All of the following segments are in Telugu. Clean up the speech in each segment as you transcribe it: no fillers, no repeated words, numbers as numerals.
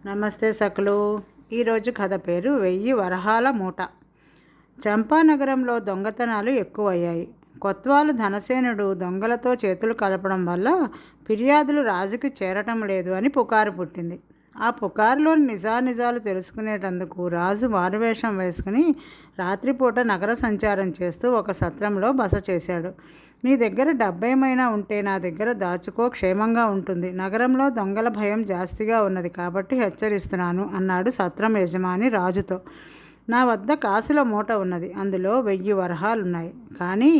నమస్తే సకులు. ఈరోజు కథ పేరు 1000 వరహాల మూట. చంపానగరంలో దొంగతనాలు ఎక్కువయ్యాయి. కొత్వాలు ధనసేనుడు దొంగలతో చేతులు కలపడం వల్ల ఫిర్యాదులు రాజుకి చేరటం లేదు అని పుకారు పుట్టింది. ఆ పుకారులోని నిజానిజాలు తెలుసుకునేటందుకు రాజు మారువేషం వేసుకుని రాత్రిపూట నగర సంచారం చేస్తూ ఒక సత్రంలో బస చేశాడు. నీ దగ్గర డబ్బేమైనా ఉంటే నా దగ్గర దాచుకో, క్షేమంగా ఉంటుంది. నగరంలో దొంగల భయం జాస్తిగా ఉన్నది కాబట్టి హెచ్చరిస్తున్నాను అన్నాడు సత్రం యజమాని రాజుతో. నా వద్ద కాసుల మూట ఉన్నది. అందులో 1000 వరహాలున్నాయి. కానీ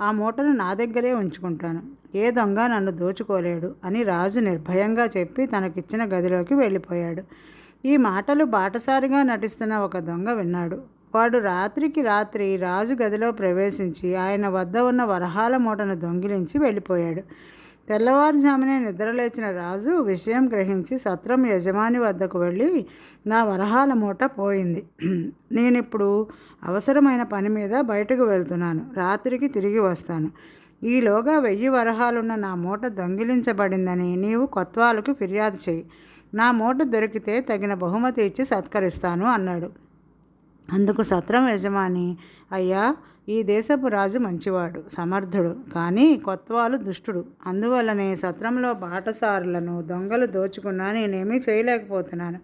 ఆ మూటను నా దగ్గరే ఉంచుకుంటాను. ఏ దొంగ నన్ను దోచుకోలేడు అని రాజు నిర్భయంగా చెప్పి తనకిచ్చిన గదిలోకి వెళ్ళిపోయాడు. ఈ మాటలు బాటసారిగా నటిస్తున్న ఒక దొంగ విన్నాడు. వాడు రాత్రికి రాత్రి రాజు గదిలో ప్రవేశించి ఆయన వద్ద ఉన్న వరహాల మూటను దొంగిలించి వెళ్ళిపోయాడు. తెల్లవారుజామునే నిద్రలేచిన రాజు విషయం గ్రహించి సత్రం యజమాని వద్దకు వెళ్ళి, నా వరహాల మూట పోయింది. నేనిప్పుడు అవసరమైన పని మీద బయటకు వెళ్తున్నాను. రాత్రికి తిరిగి వస్తాను. ఈలోగా 1000 వరహాలున్న నా మూట దొంగిలించబడిందని నీవు కొత్వాలకు ఫిర్యాదు చేయి. నా మూట దొరికితే తగిన బహుమతి ఇచ్చి సత్కరిస్తాను అన్నాడు. అందుకు సత్రం యజమాని, అయ్యా, ఈ దేశపు రాజు మంచివాడు, సమర్థుడు, కానీ కొత్వాలు దుష్టుడు. అందువల్లనే సత్రంలో బాటసారులను దొంగలు దోచుకున్నా నేనేమీ చేయలేకపోతున్నాను.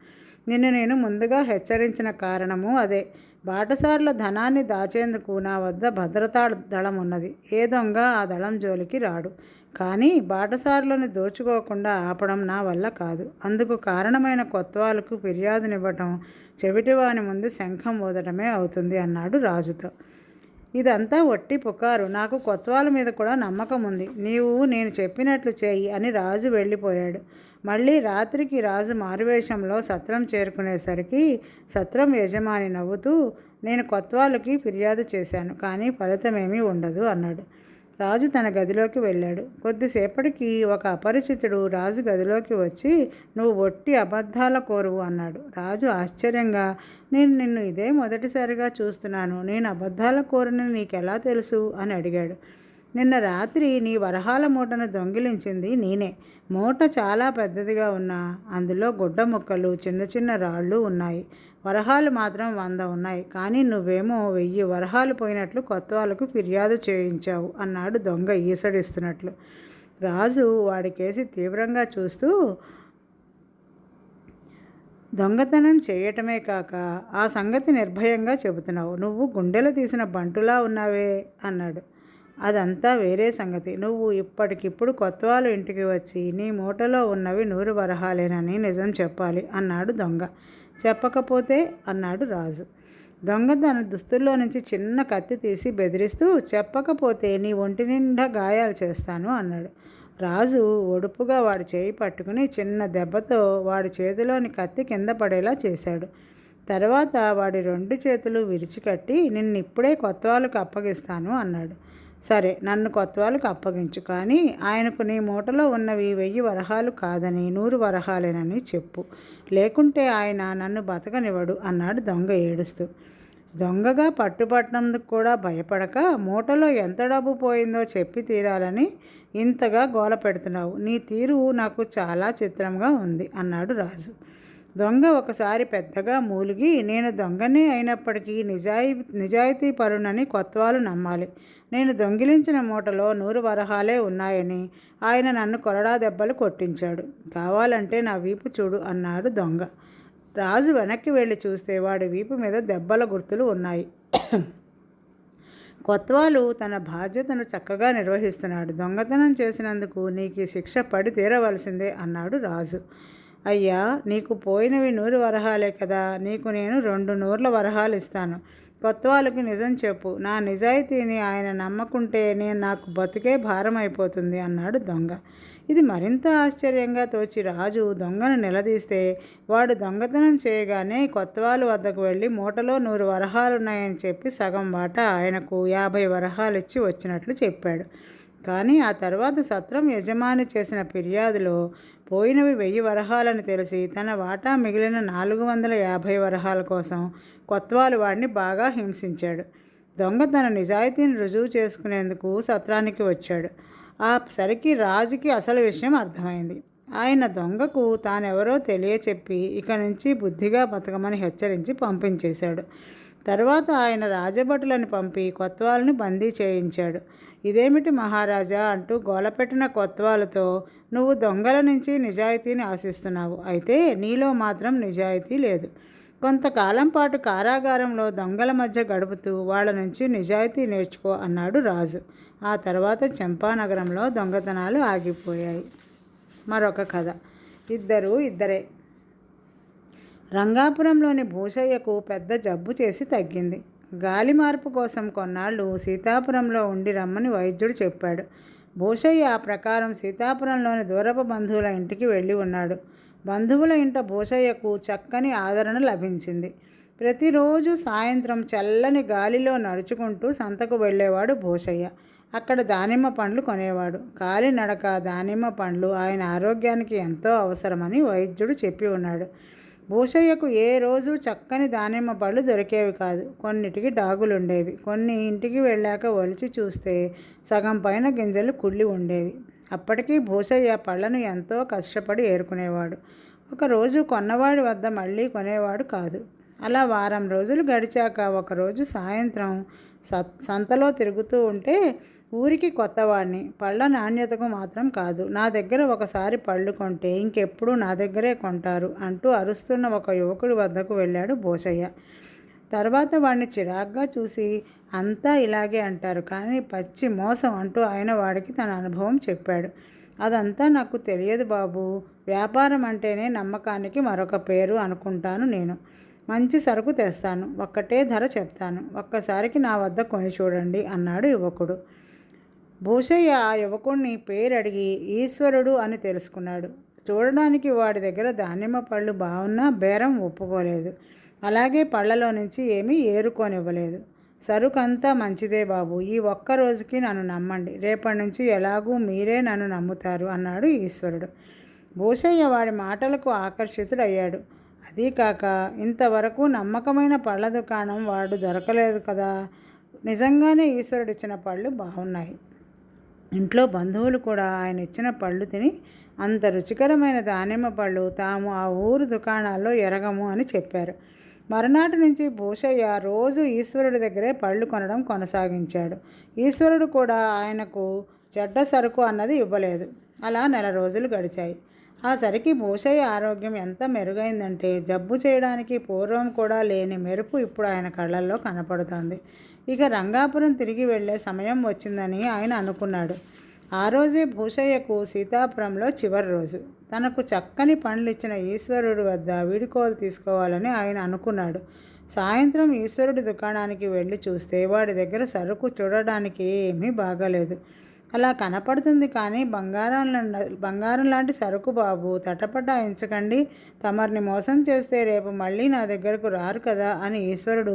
నిన్ను నేను ముందుగా హెచ్చరించిన కారణము అదే. బాటసారుల ధనాన్ని దాచేందుకు నా వద్ద భద్రతా దళం ఉన్నది. ఏ దొంగ ఆ దళం జోలికి రాడు. కానీ బాటసారులను దోచుకోకుండా ఆపడం నా వల్ల కాదు. అందుకు కారణమైన కొత్వాలకు ఫిర్యాదునివ్వటం చెవిటివాని ముందు శంఖం ఊదటమే అవుతుంది అన్నాడు రాజుతో. ఇదంతా ఒట్టి పుకారు. నాకు కొత్వాల మీద కూడా నమ్మకం ఉంది. నీవు నేను చెప్పినట్లు చేయి అని రాజు వెళ్ళిపోయాడు. మళ్ళీ రాత్రికి రాజు మారువేషంలో సత్రం చేరుకునేసరికి సత్రం యజమాని నవ్వుతూ, నేను కొత్వాలకి ఫిర్యాదు చేశాను, కానీ ఫలితమేమీ ఉండదు అన్నాడు. రాజు తన గదిలోకి వెళ్ళాడు. కొద్దిసేపటికి ఒక అపరిచితుడు రాజు గదిలోకి వచ్చి, నువ్వు ఒట్టి అబద్ధాల కోరువు అన్నాడు. రాజు ఆశ్చర్యంగా, నేను నిన్ను ఇదే మొదటిసారిగా చూస్తున్నాను. నేను అబద్ధాల కోరని నీకెలా తెలుసు అని అడిగాడు. నిన్న రాత్రి నీ వరహాల మూటను దొంగిలించింది నేనే. మూట చాలా పెద్దదిగా ఉన్నా అందులో గుడ్డ ముక్కలు, చిన్న చిన్న రాళ్ళు ఉన్నాయి. వరహాలు మాత్రం 100 ఉన్నాయి. కానీ నువ్వేమో 1000 వరహాలు పోయినట్లు కొత్వాలకు ఫిర్యాదు చేయించావు అన్నాడు దొంగ ఈసడిస్తున్నట్లు. రాజు వాడికేసి తీవ్రంగా చూస్తూ, దొంగతనం చేయటమే కాక ఆ సంగతి నిర్భయంగా చెబుతున్నావు. నువ్వు గుండెలు తీసిన బంటులా ఉన్నావే అన్నాడు. అదంతా వేరే సంగతి. నువ్వు ఇప్పటికిప్పుడు కొత్వాలు ఇంటికి వచ్చి నీ మూటలో ఉన్నవి 100 వరహాలేనని నిజం చెప్పాలి అన్నాడు దొంగ. చెప్పకపోతే అన్నాడు రాజు. దొంగ తన దుస్తుల్లో నుంచి చిన్న కత్తి తీసి బెదిరిస్తూ, చెప్పకపోతే నీ ఒంటి నిండా గాయాలు చేస్తాను అన్నాడు. రాజు ఒడుపుగా వాడి చేయి పట్టుకుని చిన్న దెబ్బతో వాడి చేతిలోని కత్తి కింద పడేలా చేశాడు. తర్వాత వాడి 2 చేతులు విరిచికట్టి, నిన్నిప్పుడే కొత్వాలకు అప్పగిస్తాను అన్నాడు. సరే, నన్ను కొత్వాలకు అప్పగించు, కానీ ఆయనకు నీ మూటలో ఉన్నవి 1000 వరహాలు కాదని 100 వరహాలేనని చెప్పు. లేకుంటే ఆయన నన్ను బతకనివ్వడు అన్నాడు దొంగ ఏడుస్తూ. దొంగగా పట్టుపట్టినందుకు కూడా భయపడక, మూటలో ఎంత డబ్బు పోయిందో చెప్పి తీరాలని ఇంతగా గోల పెడుతున్నావు. నీ తీరు నాకు చాలా చిత్రంగా ఉంది అన్నాడు రాజు. దొంగ ఒకసారి పెద్దగా మూలిగి, నేను దొంగనే అయినప్పటికీ నిజాయితీ పరునని కొత్వాలు నమ్మాలి. నేను దొంగిలించిన మూటలో 100 వరహాలే ఉన్నాయని ఆయన నన్ను కొరడా దెబ్బలు కొట్టించాడు. కావాలంటే నా వీపు చూడు అన్నాడు దొంగ. రాజు వెనక్కి వెళ్ళి చూస్తే వాడి వీపు మీద దెబ్బల గుర్తులు ఉన్నాయి. కొత్వాలు తన బాధ్యతను చక్కగా నిర్వహిస్తున్నాడు. దొంగతనం చేసినందుకు నీకు శిక్ష పడి తీరవలసిందే అన్నాడు రాజు. అయ్యా, నీకు పోయినవి 100 వరహాలే కదా. నీకు నేను 200 వరహాలు ఇస్తాను. కొత్వాలకు నిజం చెప్పు. నా నిజాయితీని ఆయన నమ్మకుంటే నాకు బతుకే భారం అయిపోతుంది అన్నాడు దొంగ. ఇది మరింత ఆశ్చర్యంగా తోచి రాజు దొంగను నిలదీస్తే, వాడు దొంగతనం చేయగానే కొత్వాలు వద్దకు వెళ్ళి మూటలో 100 వరహాలున్నాయని చెప్పి సగం వాటా ఆయనకు 50 వరహాలు ఇచ్చి వచ్చినట్లు చెప్పాడు. కానీ ఆ తర్వాత సత్రం యజమాని చేసిన ఫిర్యాదులో పోయినవి 1000 వరహాలని తెలిసి తన వాటా మిగిలిన 450 వరహాల కోసం కొత్వాలు వాడిని బాగా హింసించాడు. దొంగ తన నిజాయితీని రుజువు చేసుకునేందుకు సత్రానికి వచ్చాడు. ఆ సరికి రాజుకి అసలు విషయం అర్థమైంది. ఆయన దొంగకు తానెవరో తెలియచెప్పి ఇక నుంచి బుద్ధిగా బతకమని హెచ్చరించి పంపించేశాడు. తర్వాత ఆయన రాజభటులను పంపి కొత్వాల్ని బందీ చేయించాడు. ఇదేమిటి మహారాజా అంటూ గోలపెట్టిన కొత్వాలతో, నువ్వు దొంగల నుంచి నిజాయితీని ఆశిస్తున్నావు, అయితే నీలో మాత్రం నిజాయితీ లేదు. కొంతకాలం పాటు కారాగారంలో దొంగల మధ్య గడుపుతూ వాళ్ళ నుంచి నిజాయితీ నేర్చుకో అన్నాడు రాజు. ఆ తర్వాత చంపానగరంలో దొంగతనాలు ఆగిపోయాయి. మరొక కథ. ఇద్దరే. రంగాపురంలోని భూషయ్యకు పెద్ద జబ్బు చేసి తగ్గింది. గాలి మార్పు కోసం కొన్నాళ్ళు సీతాపురంలో ఉండి రమ్మని వైద్యుడు చెప్పాడు. భూషయ్య ఆ ప్రకారం సీతాపురంలోని దూరపు బంధువుల ఇంటికి వెళ్ళి ఉన్నాడు. బంధువుల ఇంట భూషయ్యకు చక్కని ఆదరణ లభించింది. ప్రతిరోజు సాయంత్రం చల్లని గాలిలో నడుచుకుంటూ సంతకు వెళ్ళేవాడు భూషయ్య. అక్కడ దానిమ్మ పండ్లు కొనేవాడు. కాలినడక దానిమ్మ పండ్లు ఆయన ఆరోగ్యానికి ఎంతో అవసరమని వైద్యుడు చెప్పి ఉన్నాడు. భూషయ్యకు ఏ రోజు చక్కని దానిమ్మ పళ్ళు దొరికేవి కాదు. కొన్నిటికి డాగులుండేవి. కొన్ని ఇంటికి వెళ్ళాక ఒలిచి చూస్తే సగం పైన గింజలు కుళ్ళి ఉండేవి. అప్పటికీ భూషయ్య పళ్ళను ఎంతో కష్టపడి ఏరుకునేవాడు. ఒకరోజు కొన్నవాడి వద్ద మళ్ళీ కొనేవాడు కాదు. అలా వారం రోజులు గడిచాక ఒకరోజు సాయంత్రం సంతలో తిరుగుతూ ఉంటే, ఊరికి కొత్తవాడిని, పళ్ళ నాణ్యతకు మాత్రం కాదు, నా దగ్గర ఒకసారి పళ్ళు కొంటే ఇంకెప్పుడు నా దగ్గరే కొంటారు అంటూ అరుస్తున్న ఒక యువకుడి వద్దకు వెళ్ళాడు భూషయ్య. తర్వాత వాడిని చిరాగ్గా చూసి, అంతా ఇలాగే అంటారు కానీ పచ్చి మోసం అంటూ ఆయన వాడికి తన అనుభవం చెప్పాడు. అదంతా నాకు తెలియదు బాబు, వ్యాపారం అంటేనే నమ్మకానికి మరొక పేరు అనుకుంటాను నేను. మంచి సరుకు తెస్తాను, ఒక్కటే ధర చెప్తాను, ఒక్కసారికి నా వద్ద కొని చూడండి అన్నాడు యువకుడు. భూషయ్య ఆ యువకుడిని పేరు అడిగి ఈశ్వరుడు అని తెలుసుకున్నాడు. చూడడానికి వాడి దగ్గర దానిమ్మ పళ్ళు బాగున్నా బేరం ఒప్పుకోలేదు. అలాగే పళ్ళలో నుంచి ఏమీ ఏరుకోనివ్వలేదు. సరుకంతా మంచిదే బాబు, ఈ ఒక్క రోజుకి నన్ను నమ్మండి, రేపటి నుంచి ఎలాగూ మీరే నన్ను నమ్ముతారు అన్నాడు ఈశ్వరుడు. భూషయ్య వాడి మాటలకు ఆకర్షితుడయ్యాడు. అదీ కాక ఇంతవరకు నమ్మకమైన పళ్ళ దుకాణం వాడు దొరకలేదు కదా. నిజంగానే ఈశ్వరుడిచ్చిన పళ్ళు బాగున్నాయి. ఇంట్లో బంధువులు కూడా ఆయన ఇచ్చిన పళ్ళు తిని అంత రుచికరమైన దానిమ్మ పళ్ళు తాము ఆ ఊరు దుకాణాల్లో ఎరగము అని చెప్పారు. మరునాటి నుంచి భూషయ్య రోజు ఈశ్వరుడి దగ్గరే పళ్ళు కొనడం కొనసాగించాడు. ఈశ్వరుడు కూడా ఆయనకు చెడ్డ సరుకు అన్నది ఇవ్వలేదు. అలా నెల రోజులు గడిచాయి. ఆ సరికి భూషయ్య ఆరోగ్యం ఎంత మెరుగైందంటే జబ్బు చేయడానికి పూర్వం కూడా లేని మెరుపు ఇప్పుడు ఆయన కళ్ళల్లో కనపడుతోంది. ఇక రంగాపురం తిరిగి వెళ్ళే సమయం వచ్చిందని ఆయన అనుకున్నాడు. ఆ రోజే భూషయ్యకు సీతాపురంలో చివరి రోజు. తనకు చక్కని పండ్లు ఇచ్చిన ఈశ్వరుడి వద్ద వీడుకోలు తీసుకోవాలని ఆయన అనుకున్నాడు. సాయంత్రం ఈశ్వరుడి దుకాణానికి వెళ్ళి చూస్తే వాడి దగ్గర సరుకు చూడడానికి ఏమీ బాగాలేదు. అలా కనపడుతుంది కానీ బంగారం లాంటి సరుకు బాబు, తటపటాయించకండి, తమరిని మోసం చేస్తే రేపు మళ్ళీ నా దగ్గరకు రారు కదా అని ఈశ్వరుడు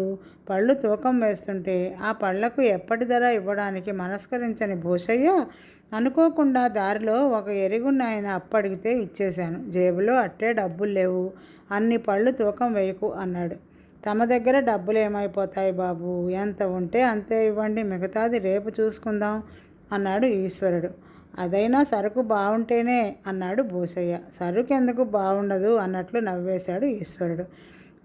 పళ్ళు తూకం వేస్తుంటే ఆ పళ్లకు ఎప్పటి ధర ఇవ్వడానికి మనస్కరించని భూషయ్య అనుకోకుండా దారిలో ఒక ఎరుగున్న ఆయన అప్పడిగితే ఇచ్చేశాను, జేబులో అట్టే డబ్బులు లేవు, అన్ని పళ్ళు తూకం వేయకు అన్నాడు. తమ దగ్గర డబ్బులు ఏమైపోతాయి బాబు, ఎంత ఉంటే అంతే ఇవ్వండి, మిగతాది రేపు చూసుకుందాం అన్నాడు ఈశ్వరుడు. అదైనా సరుకు బాగుంటేనే అన్నాడు భూషయ్య. సరుకు ఎందుకు బాగుండదు అన్నట్లు నవ్వేశాడు ఈశ్వరుడు.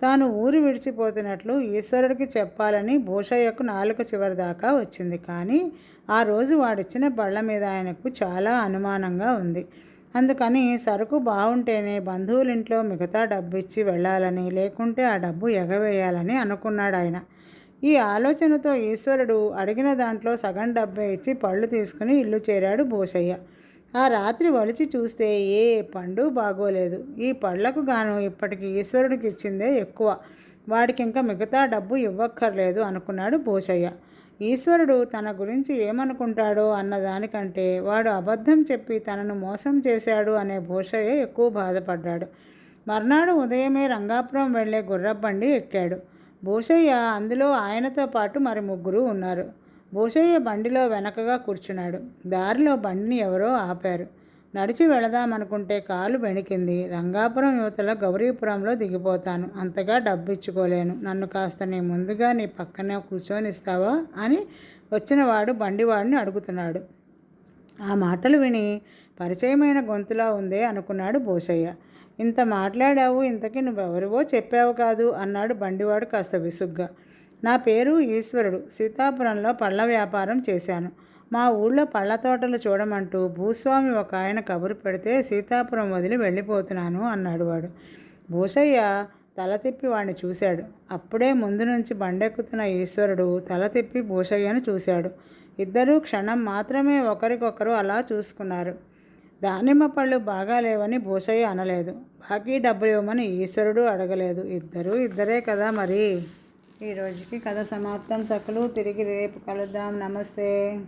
తాను ఊరు విడిచిపోతున్నట్లు ఈశ్వరుడికి చెప్పాలని భూషయ్యకు నాలుక చివరి దాకా వచ్చింది. కానీ ఆ రోజు వాడిచ్చిన పళ్ళ మీద ఆయనకు చాలా అనుమానంగా ఉంది. అందుకని సరుకు బాగుంటేనే బంధువులింట్లో మిగతా డబ్బు ఇచ్చి వెళ్ళాలని, లేకుంటే ఆ డబ్బు ఎగవేయాలని అనుకున్నాడు ఆయన. ఈ ఆలోచనతో ఈశ్వరుడు అడిగిన దాంట్లో సగం డబ్బే ఇచ్చి పళ్ళు తీసుకుని ఇల్లు చేరాడు భూషయ్య. ఆ రాత్రి ఒలిచి చూస్తే ఏ పండు బాగోలేదు. ఈ పళ్లకు గాను ఇప్పటికి ఈశ్వరుడికి ఇచ్చిందే ఎక్కువ, వాడికి ఇంకా మిగతా డబ్బు ఇవ్వక్కర్లేదు అనుకున్నాడు భూషయ్య. ఈశ్వరుడు తన గురించి ఏమనుకుంటాడో అన్నదానికంటే వాడు అబద్ధం చెప్పి తనను మోసం చేశాడు అనే భూషయ్య ఎక్కువ బాధపడ్డాడు. మర్నాడు ఉదయమే రంగాపురం వెళ్లే గుర్రబండి ఎక్కాడు. భూషయ్య అందులో ఆయనతో పాటు మరి ముగ్గురు ఉన్నారు. భూషయ్య బండిలో వెనకగా కూర్చున్నాడు. దారిలో బండిని ఎవరో ఆపారు. నడిచి వెళదామనుకుంటే కాలు బెణికింది. రంగాపురం యువతల గౌరీపురంలో దిగిపోతాను, అంతగా డబ్బిచ్చుకోలేను, నన్ను కాస్త నీ ముందుగా నీ పక్కనే కూర్చొనిస్తావా అని వచ్చినవాడు బండివాడిని అడుగుతున్నాడు. ఆ మాటలు విని పరిచయమైన గొంతులా ఉందే అనుకున్నాడు భూషయ్య. ఇంత మాట్లాడావు, ఇంతకీ నువ్వెవరివో చెప్పావు కాదు అన్నాడు బండివాడు కాస్త విసుగ్గా. నా పేరు ఈశ్వరుడు. సీతాపురంలో పళ్ళ వ్యాపారం చేశాను. మా ఊళ్ళో పళ్ళ తోటలు చూడమంటూ భూస్వామి ఒక ఆయన కబురు పెడితే సీతాపురం వదిలి వెళ్ళిపోతున్నాను అన్నాడు వాడు. భూషయ్య తల తిప్పి వాడిని చూశాడు. అప్పుడే ముందు నుంచి బండెక్కుతున్న ఈశ్వరుడు తల తిప్పి భూషయ్యను చూశాడు. ఇద్దరూ క్షణం మాత్రమే ఒకరికొకరు అలా చూసుకున్నారు. దానిమ్మ పళ్ళు బాగాలేవని భూషయ్య అనలేదు. బాకీ డబ్బులు ఇవ్వమని ఈశ్వరుడు అడగలేదు. ఇద్దరూ ఇద్దరే కదా మరి. ఈరోజుకి కథ సమాప్తం సకులు. తిరిగి రేపు కలుద్దాం. నమస్తే.